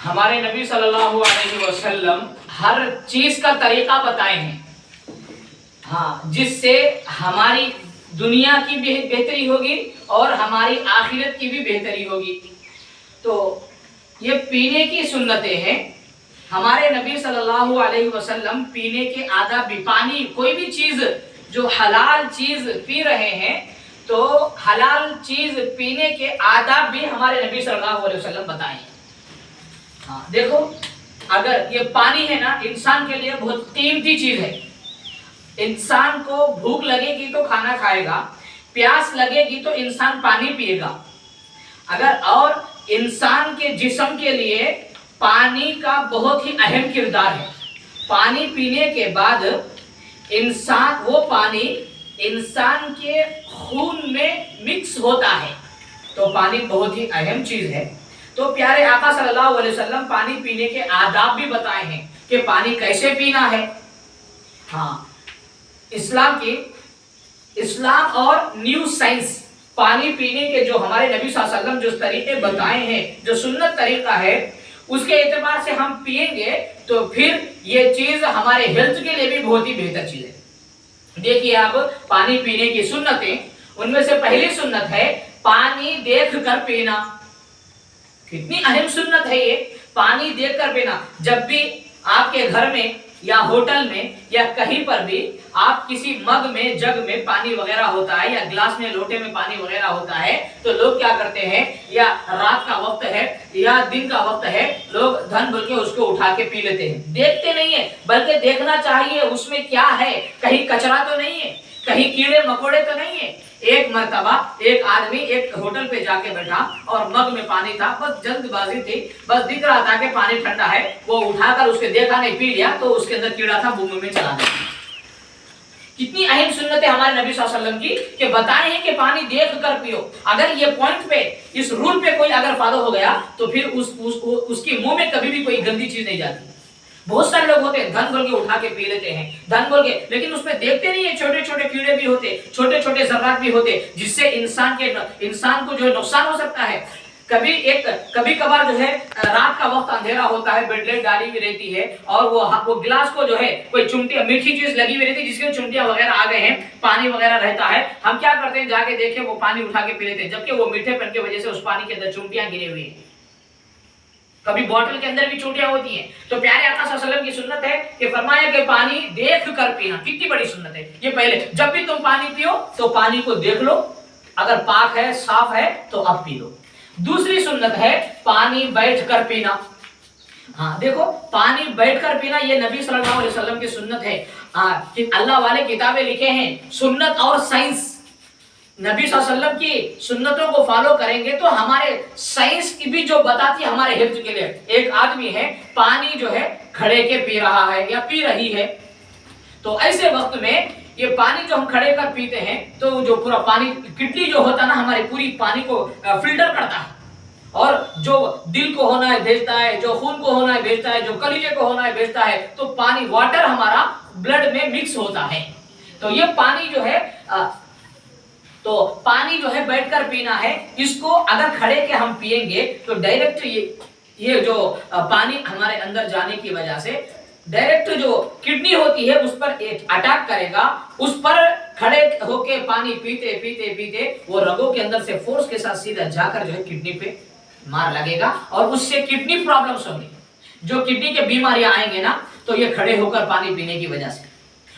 ہمارے نبی صلی اللہ علیہ وسلم ہر چیز کا طریقہ بتائے ہیں، ہاں، جس سے ہماری دنیا کی بھی بہتری ہوگی اور ہماری آخرت کی بھی بہتری ہوگی۔ تو یہ پینے کی سنتیں ہیں۔ ہمارے نبی صلی اللہ علیہ وسلم پینے کے آداب بھی، پانی کوئی بھی چیز جو حلال چیز پی رہے ہیں تو حلال چیز پینے کے آداب بھی ہمارے نبی صلی اللہ علیہ وسلم بتائے ہیں۔ ہاں دیکھو، اگر یہ پانی ہے نا، انسان کے لیے بہت قیمتی چیز ہے۔ انسان کو بھوک لگے گی تو کھانا کھائے گا، پیاس لگے گی تو انسان پانی پیے گا۔ اور انسان کے جسم کے لیے پانی کا بہت ہی اہم کردار ہے۔ پانی پینے کے بعد وہ پانی انسان کے خون میں مکس ہوتا ہے، تو پانی بہت ہی اہم چیز ہے۔ تو پیارے آقا صلی اللہ علیہ وسلم پانی پینے کے آداب بھی بتائے ہیں کہ پانی کیسے پینا ہے۔ ہاں، اسلام اور نیو سائنس، پانی پینے کے جو ہمارے نبی صلی اللہ علیہ وسلم جو طریقے بتائے ہیں، جو سنت طریقہ ہے، اس کے اعتبار سے ہم پیئیں گے تو پھر یہ چیز ہمارے ہیلتھ کے لیے بھی بہت ہی بہتر چیز ہے۔ دیکھیے آپ، پانی پینے کی سنتیں، ان میں سے پہلی سنت ہے پانی دیکھ کر پینا۔ کتنی اہم سنت ہے یہ، پانی دیکھ کر پینا۔ جب بھی آپ کے گھر میں یا ہوٹل میں یا کہیں پر بھی آپ کسی مگ میں، جگ میں پانی وغیرہ ہوتا ہے، یا گلاس میں، لوٹے میں پانی وغیرہ ہوتا ہے، تو لوگ کیا کرتے ہیں، یا رات کا وقت ہے یا دن کا وقت ہے، لوگ دھن بول کے اس کو اٹھا کے پی لیتے ہیں، دیکھتے نہیں ہیں۔ بلکہ دیکھنا چاہیے اس میں کیا ہے، کہیں کچرا تو نہیں ہے، کہیں کیڑے مکوڑے تو نہیں ہے۔ ایک مرتبہ ایک آدمی ایک ہوٹل پہ جا کے بیٹھا اور مگ میں پانی تھا، بس جلد بازی تھی، بس دکھ رہا تھا کہ پانی ٹھنڈا ہے، وہ اٹھا کر اس کے دیکھا نہیں، پی لیا تو اس کے اندر کیڑا تھا، منہ میں چلا گیا۔ کتنی اہم سنت ہے ہمارے نبی صلی اللہ علیہ وسلم کی کہ بتائے ہیں کہ پانی دیکھ کر پیو۔ اگر یہ پوائنٹ پہ، اس رول پہ کوئی اگر فالو ہو گیا تو پھر اس کی منہ میں کبھی بھی کوئی گندی چیز نہیں جاتی۔ بہت سارے لوگ ہوتے ہیں دھن بول کے اٹھا کے پی لیتے ہیں، دھن بول کے، لیکن اس میں دیکھتے نہیں ہیں چھوٹے چھوٹے کیڑے بھی ہوتے، چھوٹے چھوٹے ذرات بھی ہوتے، جس سے انسان کو جو نقصان ہو سکتا ہے۔ کبھی کبھار جو ہے رات کا وقت اندھیرا ہوتا ہے، بیڈ لائٹ ڈالی ہوئی رہتی ہے، اور وہ گلاس کو جو ہے کوئی چمٹی میٹھی چیز لگی ہوئی رہتی ہے، جس کے چمٹیاں وغیرہ آ گئے ہیں، پانی وغیرہ رہتا ہے، ہم کیا کرتے ہیں، جا کے دیکھیں وہ پانی اٹھا کے پی لیتے ہیں، جبکہ وہ میٹھے پن کی وجہ سے اس پانی کے اندر چمٹیاں گرے ہوئے ہیں، کبھی بوتل کے اندر بھی چوٹیاں ہوتی ہیں۔ تو پیارے آقا صلی اللہ علیہ وسلم کی سنت ہے کہ فرمایا کہ پانی دیکھ کر پینا۔ کتنی بڑی سنت ہے یہ۔ پہلے جب بھی تم پانی پیو تو پانی کو دیکھ لو، اگر پاک ہے، صاف ہے تو اب پی لو۔ دوسری سنت ہے پانی بیٹھ کر پینا۔ ہاں دیکھو، پانی بیٹھ کر پینا یہ نبی صلی اللہ علیہ وسلم کی سنت ہے۔ کہ اللہ والے کتابیں لکھے ہیں، سنت اور سائنس، نبی صلی اللہ علیہ وسلم کی سنتوں کو فالو کریں گے تو ہمارے سائنس کی بھی جو بتاتی ہے ہمارے حفظ کے لیے۔ ایک آدمی ہے، پانی جو ہے کھڑے کے پی رہا ہے یا پی رہی ہے، تو ایسے وقت میں یہ پانی جو ہم کھڑے کر پیتے ہیں تو جو پورا پانی، کڈنی جو ہوتا ہے نا ہمارے پوری پانی کو فلٹر کرتا ہے، اور جو دل کو ہونا ہے بھیجتا ہے، جو خون کو ہونا ہے بھیجتا ہے، جو کلیجے کو ہونا ہے بھیجتا ہے، تو پانی، واٹر ہمارا بلڈ میں مکس ہوتا ہے۔ تو یہ پانی جو ہے بیٹھ کر پینا ہے۔ اس کو اگر کھڑے کے ہم پیئیں گے تو ڈائریکٹ یہ جو پانی ہمارے اندر جانے کی وجہ سے ڈائریکٹ جو کڈنی ہوتی ہے اس پر اٹیک کرے گا، اس پر کھڑے ہو کے پانی پیتے پیتے پیتے وہ رگوں کے اندر سے فورس کے ساتھ سیدھا جا کر جو ہے کڈنی پہ مار لگے گا، اور اس سے کڈنی پرابلمز ہوں گی، جو کڈنی کے بیماریاں آئیں گے نا، تو یہ کھڑے ہو کر پانی پینے کی وجہ سے۔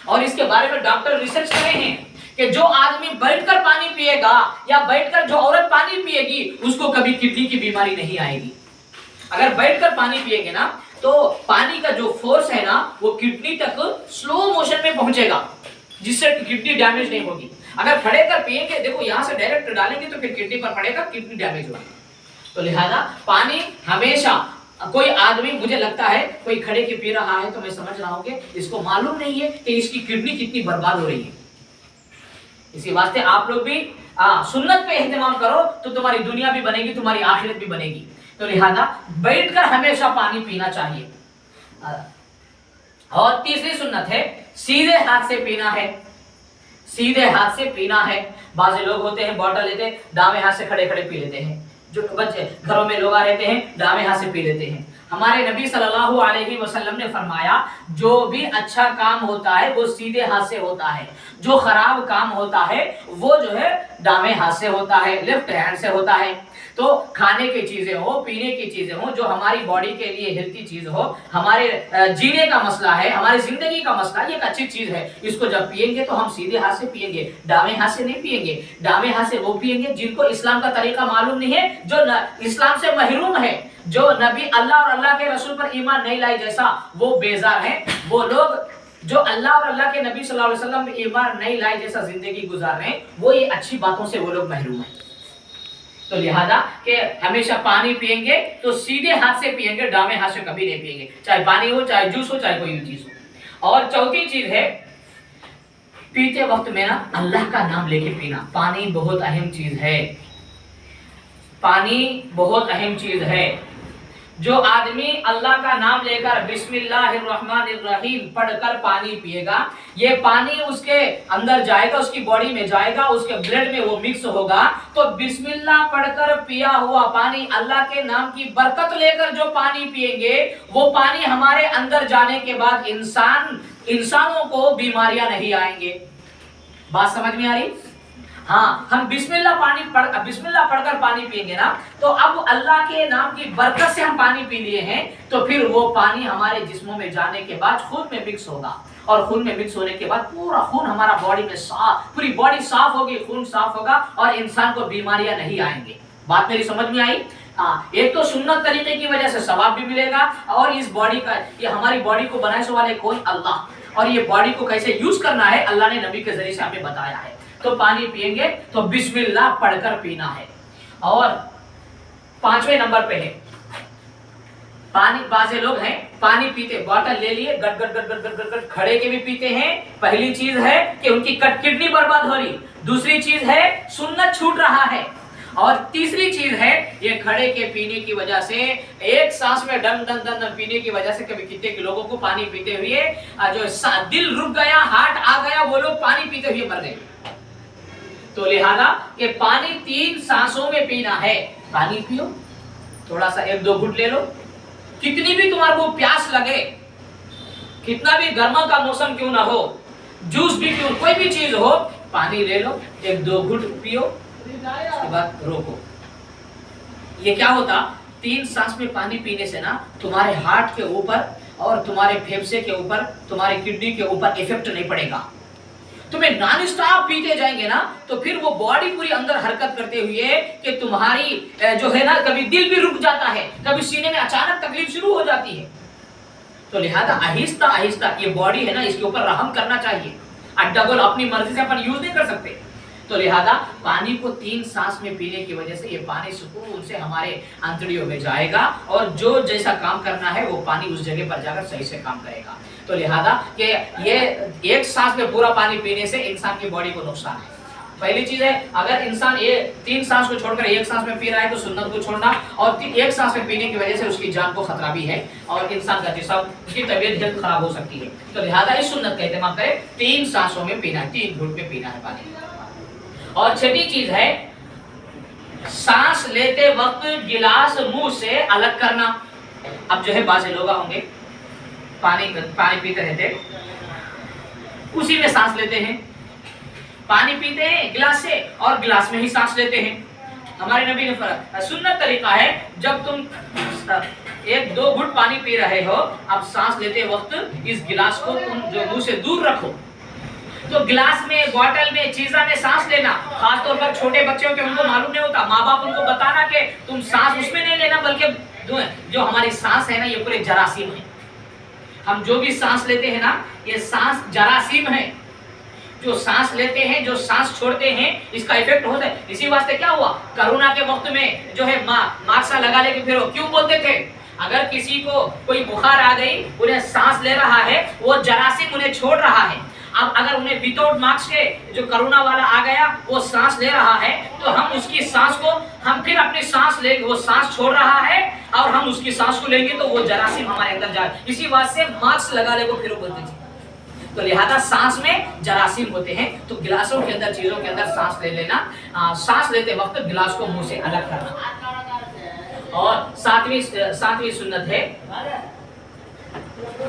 اور اس کے بارے میں ڈاکٹر ریسرچ کرے ہیں کہ جو آدمی بیٹھ کر پانی پیے گا یا بیٹھ کر جو عورت پانی پیے گی اس کو کبھی کڈنی کی بیماری نہیں آئے گی۔ اگر بیٹھ کر پانی پیئیں گے نا تو پانی کا جو فورس ہے نا وہ کڈنی تک سلو موشن میں پہنچے گا، جس سے کڈنی ڈیمیج نہیں ہوگی۔ اگر کھڑے کر پیئیں گے، دیکھو یہاں سے ڈائریکٹ ڈالیں گے تو پھر کڈنی پر پڑے گا، کڈنی ڈیمیج ہوگا۔ تو لہذا پانی ہمیشہ، کوئی آدمی، مجھے لگتا ہے کوئی کھڑے کے پی رہا ہے تو میں سمجھ رہا ہوں کہ اس کو معلوم نہیں ہے کہ اس کی کڈنی کتنی برباد ہو رہی ہے۔ اسی واسطے آپ لوگ بھی سنت پہ اہتمام کرو تو تمہاری دنیا بھی بنے گی، تمہاری آخرت بھی بنے گی۔ تو لہذا بیٹھ کر ہمیشہ پانی پینا چاہیے۔ اور تیسری سنت ہے سیدھے ہاتھ سے پینا ہے۔ سیدھے ہاتھ سے پینا ہے۔ بعض لوگ ہوتے ہیں بوتل لیتے ہیں، دائیں ہاتھ سے کھڑے کھڑے پی لیتے ہیں، جو بچے گھروں میں لوگ رہتے ہیں دائیں ہاتھ سے پی لیتے ہیں۔ हमारे नबी सल्लल्लाहु अलैहि वसल्लम ने फरमाया जो भी अच्छा काम होता है वो सीधे हाथ से होता है, जो खराब काम होता है वो जो है दाहिने हाथ से होता है, लेफ्ट हैंड से होता है। तो खाने की चीजें हो, पीने की चीजें हो, जो हमारी बॉडी के लिए हेल्थी चीज हो, हमारे जीने का मसला है, हमारी जिंदगी का मसला, ये एक अच्छी चीज है। इसको जब पिएंगे तो हम सीधे हाथ से पिएंगे, दावे हाथ से नहीं पिएंगे। दावे हाथ से वो पिएंगे जिनको इस्लाम का तरीका मालूम नहीं है, जो इस्लाम से महरूम है, जो नबी अल्लाह और अल्लाह के रसूल पर ईमान नहीं लाए, जैसा वो बेजार है। वो लोग जो अल्लाह और अल्लाह के नबी सल्लल्लाहु अलैहि वसल्लम पे ईमान नहीं लाए जैसा जिंदगी गुजार रहे हैं, वो ये अच्छी बातों से वो लोग महरूम है। तो लिहाजा कि हमेशा पानी पिएंगे तो सीधे हाथ से पिएंगे, दावे हाथ से कभी नहीं पिएंगे, चाहे पानी हो, चाहे जूस हो, चाहे कोई भी चीज हो। और चौथी चीज है पीते वक्त में ना अल्लाह का नाम लेके पीना। पानी बहुत अहम चीज है, पानी बहुत अहम चीज है। जो आदमी अल्लाह का नाम लेकर बिस्मिल्लाहिर्रहमानिर्रहीम पढ़कर पानी पिएगा, ये पानी उसके अंदर जाएगा, उसकी बॉडी में जाएगा, उसके ब्लड में वो मिक्स होगा। तो बिस्मिल्लाह पढ़कर पिया हुआ पानी, अल्लाह के नाम की बरकत लेकर जो पानी पिएंगे, वो पानी हमारे अंदर जाने के बाद इंसानों को बीमारियां नहीं आएंगे। बात समझ में आ रही? हाँ, हम बिस्मिल्लाह पढ़कर पानी पिएंगे ना, तो अब अल्लाह के नाम की बरकत से हम पानी पी लिए हैं, तो फिर वो पानी हमारे जिस्मों में जाने के बाद खून में मिक्स होगा, और खून में मिक्स होने के बाद पूरा खून हमारा बॉडी में पूरी बॉडी साफ होगी, खून साफ होगा, और इंसान को बीमारियां नहीं आएंगे। बात मेरी समझ में आई? हाँ, एक तो सुन्नत तरीके की वजह से सवाब भी मिलेगा, और इस बॉडी का, ये हमारी बॉडी को बनाने वाले कौन? अल्लाह। और ये बॉडी को कैसे यूज करना है अल्लाह ने नबी के जरिए से हमें बताया है। तो पानी पिएंगे तो बिस्मिल्लाह पढ़कर पीना है। और 5वें नंबर पे है पानी। बाजे लोग हैं पानी पीते, बॉटल ले लिए, गट गट गट गट गट गट गट खड़े के भी पीते हैं। पहली चीज है कि उनकी किडनी बर्बाद हो रही, दूसरी चीज है सुन्नत छूट रहा है, और तीसरी चीज है ये खड़े के पीने की वजह से, एक सांस में डन डन डन डन पीने की वजह से कभी कितने के लोगों को पानी पीते हुए जो दिल रुक गया, हार्ट आ गया, वो लोग पानी पीते हुए मर गए। तो लिहाजा ये पानी 3 सांसों में पीना है। पानी पियो, थोड़ा सा 1-2 घुट ले लो, कितनी भी तुम्हारे को प्यास लगे, कितना भी गर्मा का मौसम क्यों ना हो, जूस भी क्यों, कोई भी चीज हो, पानी ले लो, 1-2 घुट पियो, उसके बाद रोको। ये क्या होता, 3 सांस में पानी पीने से ना तुम्हारे हार्ट के ऊपर और तुम्हारे फेफड़े के ऊपर, तुम्हारे किडनी के ऊपर इफेक्ट नहीं पड़ेगा। तुम्हें नॉन स्टॉप पीते जाएंगे ना, तो फिर वो बॉडी पूरी अंदर हरकत करते हुए कि तुम्हारी जो है ना, कभी दिल भी रुक जाता है, कभी सीने में अचानक तकलीफ शुरू हो जाती है। तो लिहाजा आहिस्ता आहिस्ता ये बॉडी है ना, इसके ऊपर रहम करना चाहिए। डबल अपनी मर्जी से अपन यूज नहीं कर सकते। तो लिहाजा पानी को 3 सांस में पीने की वजह से ये पानी सुकून से हमारे आंतड़ियों में जाएगा, और जो जैसा काम करना है वो पानी उस जगह पर जाकर सही से काम करेगा। तो लिहाजा कि ये एक सांस में पूरा पानी पीने से इंसान की बॉडी को नुकसान है। पहली चीज है, अगर इंसान ये 3 सांस को छोड़कर 1 सांस में पी रहा है तो सुन्नत को छोड़ना, और 1 सांस में पीने की वजह से उसकी जान को खतरा भी है, और इंसान का जिस्म, उसकी तबीयत जल्द खराब हो सकती है। तो लिहाजा इस सुन्नत का इस्तेमाल करें, 3 सांसों में पीना है, 3 घूंट में पीना है पानी। और छठी चीज है सांस लेते वक्त गिलास मुंह से अलग करना। अब जो है बाजे लोग होंगे पानी पीते रहते, उसी में सांस लेते हैं, पानी पीते हैं गिलास से और गिलास में ही सांस लेते हैं। हमारे नबी ने फरमाया सुन्नत तरीका है, जब तुम 1-2 घुट पानी पी रहे हो, अब सांस लेते वक्त इस गिलास को तुम जो मुंह से दूर रखो। तो गिलास में, बॉटल में, चीजा में सांस लेना, खासतौर पर छोटे बच्चों के, उनको मालूम नहीं होता, माँ बाप उनको बताना कि तुम सांस उसमें नहीं लेना, बल्कि जो हमारी सांस है ना, ये पूरे जरासीम है। हम जो भी सांस लेते हैं ना, ये सांस जरासीम है। जो सांस लेते हैं, जो सांस छोड़ते हैं, इसका इफेक्ट होता है। इसी वास्ते क्या हुआ, कोरोना के वक्त में जो है मास्क लगा लेके फिर क्यों बोलते थे, अगर किसी को कोई बुखार आ गई, उन्हें सांस ले रहा है, वो जरासीम उन्हें छोड़ रहा है। अब अगर उन्हें विदाउट मास्क के जो कोरोना वाला आ गया, वो सांस ले रहा है, तो हम उसकी सांस को, हम फिर अपनी सांस लेंगे, वो सांस छोड़ रहा है और हम उसकी सांस को लेंगे, तो वो जरासीम हमारे अंदर जाए। इसी बात से मास्क लगा ले को फिर बोलते थे। तो लिहाजा सांस में जरासीम होते हैं, तो गिलासों के अंदर, चीजों के अंदर सांस ले लेना, सांस लेते वक्त गिलास को मुंह से अलग करना। اور सातवीं सुन्नत है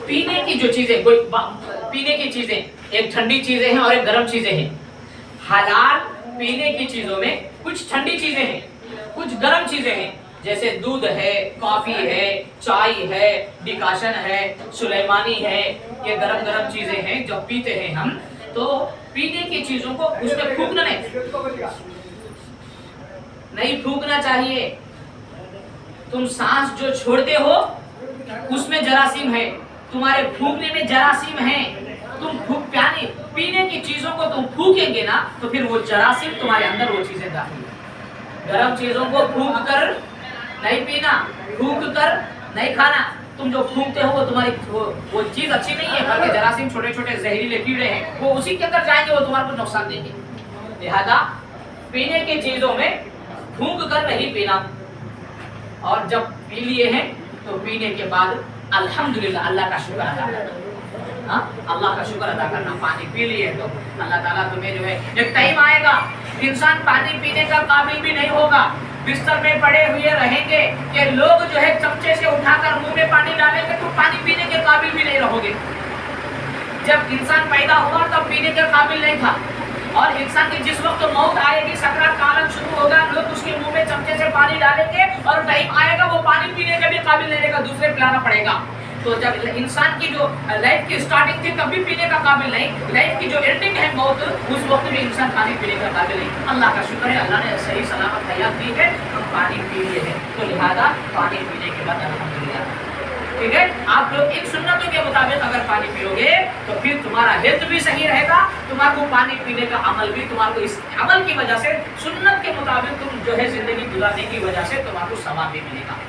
पीने की जो चीजें, पीने की चीजें एक ठंडी चीजें हैं और एक गर्म चीजें हैं। हलाल पीने की चीजों में कुछ ठंडी चीजें हैं, कुछ गर्म चीजें हैं, जैसे दूध है, कॉफी है, चाय है, डिकाशन है, सुलेमानी है, ये गरम गरम चीजें हैं जो पीते हैं हम। तो पीने की चीजों को उसमें फूकना नहीं फूकना चाहिए। तुम सांस जो छोड़ते हो उसमें जरासीम है, तुम्हारे फूकने में जरासीम है। तुम पीने की चीजों को तुम फूकेंगे ना तो फिर वो जरासीम तुम्हारे अंदर वो चीजें दाखिल। गरम चीजों को फूक कर नहीं पीना, फूक कर नहीं खाना। तुम जो फूकते हो वो तुम्हारी वो चीज अच्छी नहीं है, बल्कि जरासीम छोटे छोटे जहरीले कीड़े हैं, वो उसी के अंदर जाएंगे, वो तुम्हारे को नुकसान देंगे। लिहाजा पीने की चीजों में फूक कर नहीं पीना। और जब पी लिए हैं तो पीने के बाद अल्हम्दुलिल्लाह अल्लाह का शुक्र अदा करना। अल्लाह का शुक्र अदा करना। पानी पी लिए तो अल्लाह ताला तुम्हें जो है, एक टाइम आएगा इंसान पानी पीने का काबिल भी नहीं होगा, बिस्तर में पड़े हुए रहेंगे कि लोग जो है चमचे से उठाकर मुंह में पानी डालेंगे तो पानी पीने के काबिल भी नहीं रहोगे। जब इंसान पैदा हुआ तब पीने के काबिल नहीं था, और इंसान की जिस वक्त मौत आएगी, सकरात का आलम शुरू होगा, लोग उसके मुंह में चमचे से पानी डालेंगे और टाइम आएगा वो पानी पीने के भी काबिल नहीं रहेगा, दूसरे पिलाना पड़ेगा। तो जब इंसान की जो लाइफ की स्टार्टिंग थी तब भी पीने का काबिल नहीं, लाइफ की जो एंडिंग है मौत, उस वक्त में इंसान पानी पीने का काबिल नहीं। अल्लाह का शुक्र है, अल्लाह ने सही सलामत हयात दी है, हम पानी पी लिए हैं, तो लिहाजा पानी पीने के बाद अल्हम्दुलिल्लाह। ठीक है, आप लोग इन सुन्नतों के मुताबिक अगर पानी पियोगे तो फिर तुम्हारा हेल्थ भी सही रहेगा, तुम्हारे को पानी पीने का अमल भी, तुम्हारे को इस अमल की वजह से सुन्नत के मुताबिक तुम जो है जिंदगी गुजारने की वजह से तुम्हारे को सवाब भी मिलेगा।